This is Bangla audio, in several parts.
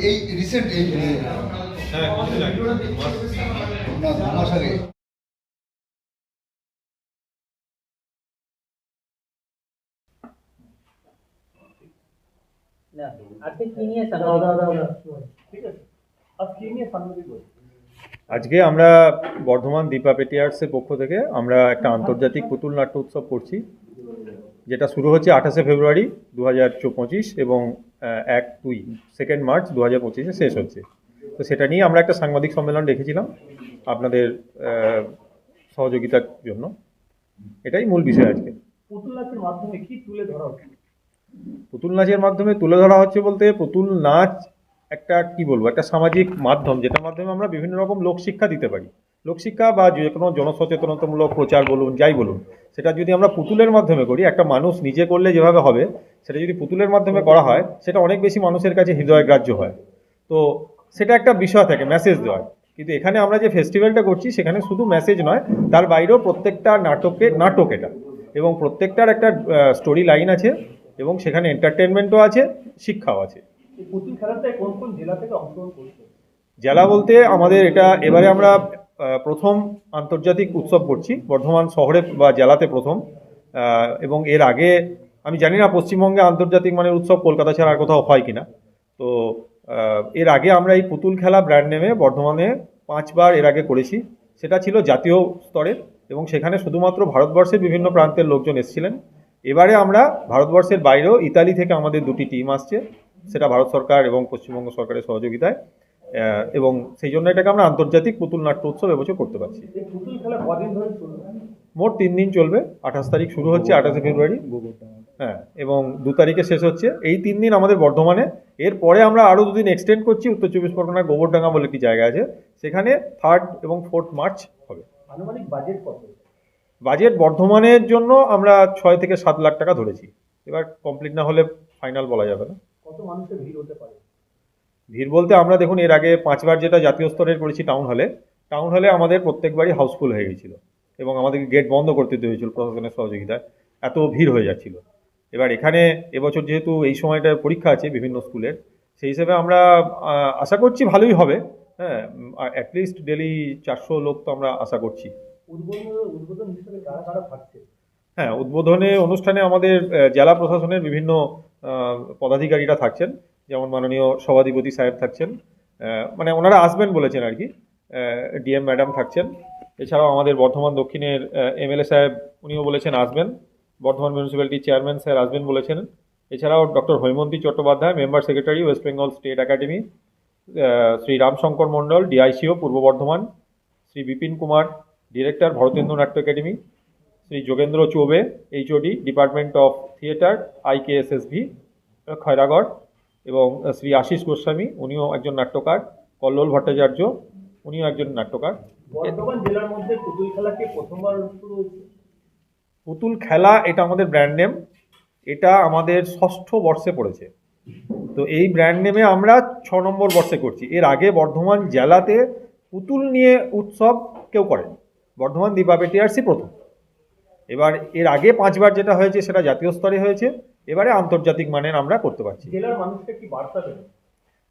এই রিসেন্ট এই না 2 মাস আগে আজকে আমরা বর্ধমান দীপা পেটিয়ার্সের পক্ষ থেকে আমরা একটা আন্তর্জাতিক পুতুল নাট্য উৎসব করছি, যেটা শুরু হচ্ছে 28শে ফেব্রুয়ারি 2025 এবং 2 মার্চ 2025 শেষ হচ্ছে। তো সেটা নিয়ে আমরা একটা সাংবাদিক সম্মেলন রেখেছিলাম আপনাদের সহযোগিতার জন্য। এটাই মূল বিষয় আজকে। পুতুল নাচের মাধ্যমে কি তুলে ধরা হচ্ছে? পুতুল নাচের মাধ্যমে তুলে ধরা হচ্ছে বলতে, পুতুল নাচ একটা কি বলবো, একটা সামাজিক মাধ্যম, যেটার মাধ্যমে আমরা বিভিন্ন রকম লোকশিক্ষা দিতে পারি। লোকশিক্ষা বা যে কোনো জনসচেতনতামূলক প্রচার বলুন, যাই বলুন, সেটা যদি আমরা পুতুলের মাধ্যমে করি, একটা মানুষ নিজে করলে যেভাবে হবে, সেটা যদি পুতুলের মাধ্যমে করা হয়, সেটা অনেক বেশি মানুষের কাছে হৃদয়গ্রাহ্য হয়। তো সেটা একটা বিষয় থাকে মেসেজ দেওয়ার। কিন্তু এখানে আমরা যে ফেস্টিভ্যালটা করছি, সেখানে শুধু মেসেজ নয়, তার বাইরেও প্রত্যেকটা নাটক এটা, এবং প্রত্যেকটার একটা স্টোরি লাইন আছে, এবং সেখানে এন্টারটেনমেন্টও আছে, শিক্ষাও আছে। পুতুল খেলাতে কোন কোন জেলা থেকে অংশগ্রহণ করছে? জেলা বলতে আমাদের এটা এবারে আমরা প্রথম আন্তর্জাতিক উৎসব করছি বর্ধমান শহরে বা জেলাতে প্রথম, এবং এর আগে আমি জানি না পশ্চিমবঙ্গে আন্তর্জাতিক মানের উৎসব কলকাতা ছাড়া আর কোথাও হয় কিনা। তো এর আগে আমরা এই পুতুল খেলা ব্র্যান্ড নেমে বর্ধমানে 5বার এর আগে করেছি। সেটা ছিল জাতীয় স্তরের, এবং সেখানে শুধুমাত্র ভারতবর্ষের বিভিন্ন প্রান্তের লোকজন এসেছিলেন। এবারে আমরা ভারতবর্ষের বাইরেও ইতালি থেকে আমাদের 2টি টিম আসছে, সেটা ভারত সরকার এবং পশ্চিমবঙ্গ সরকারের সহযোগিতায়, এবং সেই জন্য এটাকে আমরা আন্তর্জাতিক পুতুল নাট্য উৎসব এবছর করতে পারছি। পুতুল খেলা কদিন ধরে চলবে? মোট 3 দিন চলবে। 28 তারিখ শুরু হচ্ছে, 28শে ফেব্রুয়ারি, হ্যাঁ, এবং 2 তারিখে শেষ হচ্ছে। এই 3 দিন আমাদের বর্ধমানে। এরপরে আমরা আরও 2 দিন এক্সটেন্ড করছি। উত্তর 24 পরগনার গোবরডাঙ্গা বলে একটি জায়গা আছে, সেখানে 3 এবং 4 মার্চ হবে। আনুমানিক বাজেট কত? বাজেট বর্ধমানের জন্য আমরা 6 থেকে 7 লাখ টাকা ধরেছি। এবার কমপ্লিট না হলে ফাইনাল বলা যাবে না। কত মানুষের ভিড় হতে পারে? ভিড় বলতে আমরা দেখুন এর আগে 5বার যেটা জাতীয় স্তরের করেছি টাউন হলে আমাদের প্রত্যেকবারই হাউসফুল হয়ে গেছিলো, এবং আমাদেরকে গেট বন্ধ করতে দিতে হয়েছিল প্রশাসনের সহযোগিতায়, এত ভিড় হয়ে যাচ্ছিল। এবার এখানে এবছর যেহেতু এই সময়টা পরীক্ষা আছে বিভিন্ন স্কুলের, সেই হিসেবে আমরা আশা করছি ভালোই হবে। হ্যাঁ, অ্যাটলিস্ট ডেলি 400 লোক তো আমরা আশা করছি। উদ্বোধন হিসেবে কারা কারা থাকছে? হ্যাঁ, উদ্বোধনে অনুষ্ঠানে আমাদের জেলা প্রশাসনের বিভিন্ন পদাধিকারীরা থাকছেন, যেমন মাননীয় সভাধিপতি সাহেব থাকছেন, মানে ওনারা আসবেন বলেছেন আর কি। ডিএম ম্যাডাম থাকছেন। এছাড়াও আমাদের বর্ধমান দক্ষিণের এমএলএ সাহেব, উনিও বলেছেন আসবেন। বর্ধমান মিউনিসিপ্যালিটির চেয়ারম্যান স্যার আসবেন বলেছেন। এছাড়াও doctor Haimanti Chattopadhyay, member secretary, West Bengal state academy, Shri Ramshankar Mondal, DICO Purba Bardhaman, Shri Bipin Kumar, director Bharatendu Natya academy, Shri Yogendra Choubey, HOD department of theatre, IKSSV Khairagarh, এবং শ্রী আশিস গোস্বামী, উনিও একজন নাট্যকার, কল্লোল ভট্টাচার্য, উনিও একজন নাট্যকার। বর্ধমান জেলার মধ্যে পুতুল খেলা কি প্রথমবার শুরু হয়েছে? পুতুল খেলা এটা আমাদের ব্র্যান্ড নেম, এটা আমাদের 6ষ্ঠ বর্ষে পড়েছে। তো এই ব্র্যান্ড নেমে আমরা 6 নম্বর বর্ষে করছি। এর আগে বর্ধমান জেলাতে পুতুল নিয়ে উৎসব কেউ করেনি, বর্ধমান দীপা পেটিয়ার্সই প্রথম। এবার এর আগে 5বার যেটা হয়েছে সেটা জাতীয় স্তরে হয়েছে, এবারে আন্তর্জাতিক মানের আমরা করতে পারছি। জেলার মানুষকে কি বার্তা দেবে?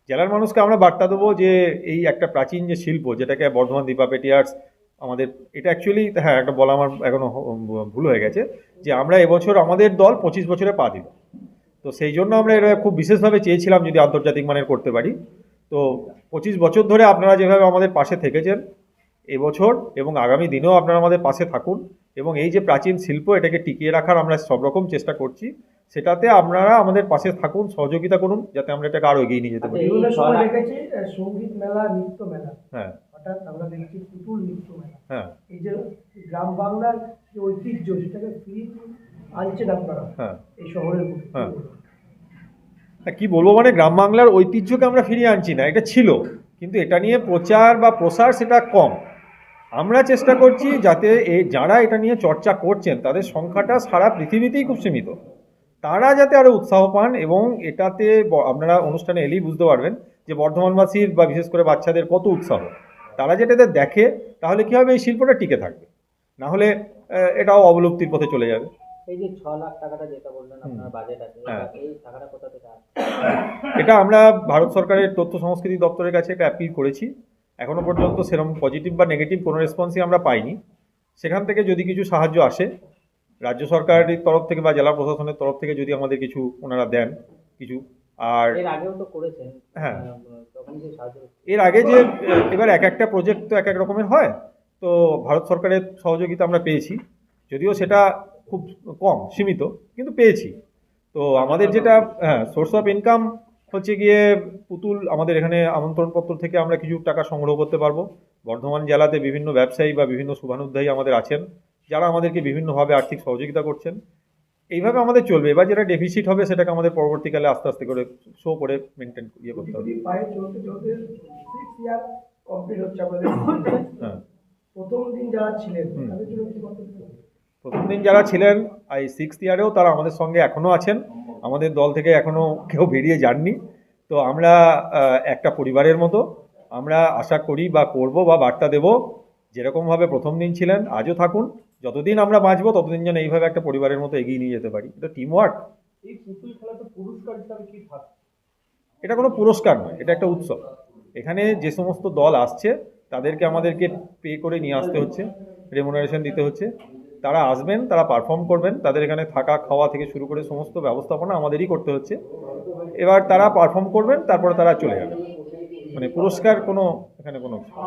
জেলার মানুষকে আমরা বার্তা দেবো যে এই একটা প্রাচীন যে শিল্প, যেটাকে বর্ধমান দীপা পেটিয়ার্স আমাদের, এটা অ্যাকচুয়ালি হ্যাঁ একটা বলা আমার এখনো ভুল হয়ে গেছে, যে আমরা এবছর আমাদের দল 25 বছরে পা দিল। তো সেই জন্য আমরা এটা খুব বিশেষভাবে চেয়েছিলাম যদি আন্তর্জাতিক মানের করতে পারি। তো 25 বছর ধরে আপনারা যেভাবে আমাদের পাশে থেকেছেন, এবছর এবং আগামী দিনেও আপনারা আমাদের পাশে থাকুন, এবং এই যে প্রাচীন শিল্প এটাকে টিকিয়ে রাখার আমরা সব রকম চেষ্টা করছি। সেটাতে আপনারা আমাদের পাশে থাকুন, সহযোগিতা করুন, যাতে আমরা এটাকে আরও এগিয়ে নিয়ে যেতে পারি। সঙ্গীত মেলা, নৃত্য মেলা, হ্যাঁ, হঠাৎ আমরা দেখছি পুতুল নৃত্য মেলা। হ্যাঁ, এই যে গ্রাম বাংলার যে ঐতিহ্য, সেটাকে ফিরিয়ে আনছেন আপনারা হ্যাঁ, এই শহরের মধ্যে। হ্যাঁ। কি বলবো, মানে গ্রাম বাংলার ঐতিহ্যকে আমরা ফিরিয়ে আনছি না, এটা ছিল, কিন্তু এটা নিয়ে প্রচার বা প্রসার সেটা কম। আমরা চেষ্টা করছি যাতে যারা এটা নিয়ে চর্চা করছেন তাদের সংখ্যাটা সারা পৃথিবীতেই খুব সীমিত, তারা যাতে আরও উৎসাহ পান, এবং এটাতে আপনারা অনুষ্ঠানে এলেই বুঝতে পারবেন যে বর্ধমানবাসীর বা বিশেষ করে বাচ্চাদের কত উৎসাহ। তারা যেটাতে দেখে, তাহলে কী হবে, এই শিল্পটা টিকে থাকবে, না হলে এটাও অবলুপ্তির পথে চলে যাবে। এই যে 6 লাখ টাকাটা যেটা বললেন আপনার বাজেট আছে, হ্যাঁ। এই টাকাটা কোথা থেকে আসছে? এটা আমরা ভারত সরকারের তথ্য সংস্কৃতি দপ্তরের কাছে একটা অ্যাপিল করেছি। এখনো পর্যন্ত সেরকম পজিটিভ বা নেগেটিভ কোনো রেসপন্সই আমরা পাইনি। সেখান থেকে যদি কিছু সাহায্য আসে রাজ্য সরকারের তরফ থেকে বা জেলা প্রশাসনের তরফ থেকে যদি আমাদের কিছু ওনারা দেন কিছু, আর এর আগেও তো করেছেন। হ্যাঁ। তখন যে সাহায্য এর আগে যে এবার এক একটা প্রজেক্ট তো এক এক রকমের হয়, তো ভারত সরকারের সহযোগিতা আমরা পেয়েছি, যদিও সেটা খুব কম সীমিত, কিন্তু পেয়েছি। তো আমাদের যেটা সোর্স অফ ইনকাম হচ্ছে গিয়ে পুতুল, আমাদের এখানে আমন্ত্রণপত্র থেকে আমরা কিছু টাকা সংগ্রহ করতে পারবো। বর্ধমান জেলাতে বিভিন্ন ব্যবসায়ী বা বিভিন্ন শুভানুধ্যায়ী আমাদের আছেন, যারা আমাদেরকে বিভিন্নভাবে আর্থিক সহযোগিতা করছেন। এইভাবে আমাদের চলবে। এবার যেটা ডেফিসিট হবে সেটাকে আমাদের পরবর্তীকালে আস্তে আস্তে করে শো করে মেনটেন করতে হবে। যদি পায়ে চলতে চলতে 6 ইয়ার কমপ্লিট হচ্ছে আমাদের, হ্যাঁ, প্রথম দিন যারা ছিলেন তাদের জন্য কি বলতে পারেন? প্রথম দিন যারা ছিলেন এই 6th ইয়ারেও তারা আমাদের সঙ্গে এখনও আছেন। আমাদের দল থেকে এখনও কেউ বেরিয়ে যাননি। তো আমরা একটা পরিবারের মতো আমরা আশা করি বা করব বা বার্তা দেব, যেরকমভাবে প্রথম দিন ছিলেন আজও থাকুন। যতদিন আমরা বাঁচবো ততদিন যেন এইভাবে একটা পরিবারের মতো এগিয়ে নিয়ে যেতে পারি। এটা টিম ওয়ার্ক। এই পুতুল খেলাতে পুরস্কার হিসাবে কি থাকে? এটা কোনো পুরস্কার নয়, এটা একটা উৎসব। এখানে যে সমস্ত দল আসছে তাদেরকে আমাদেরকে পে করে নিয়ে আসতে হচ্ছে, রেমুনারেশন দিতে হচ্ছে। তারা আসবেন, তারা পারফর্ম করবেন, তাদের এখানে থাকা খাওয়া থেকে শুরু করে সমস্ত ব্যবস্থাপনা আমাদেরই করতে হচ্ছে। এবার তারা পারফর্ম করবেন, তারপরে তারা চলে যাবেন। মানে পুরস্কার কোনো এখানে কোনো কিছু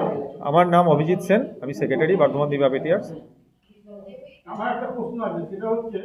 নেই। আমার নাম অভিজিৎ সেন, আমি সেক্রেটারি বর্ধমান দিবা পেটিয়ার্স। আমার একটা প্রশ্ন আছে, সেটা হচ্ছে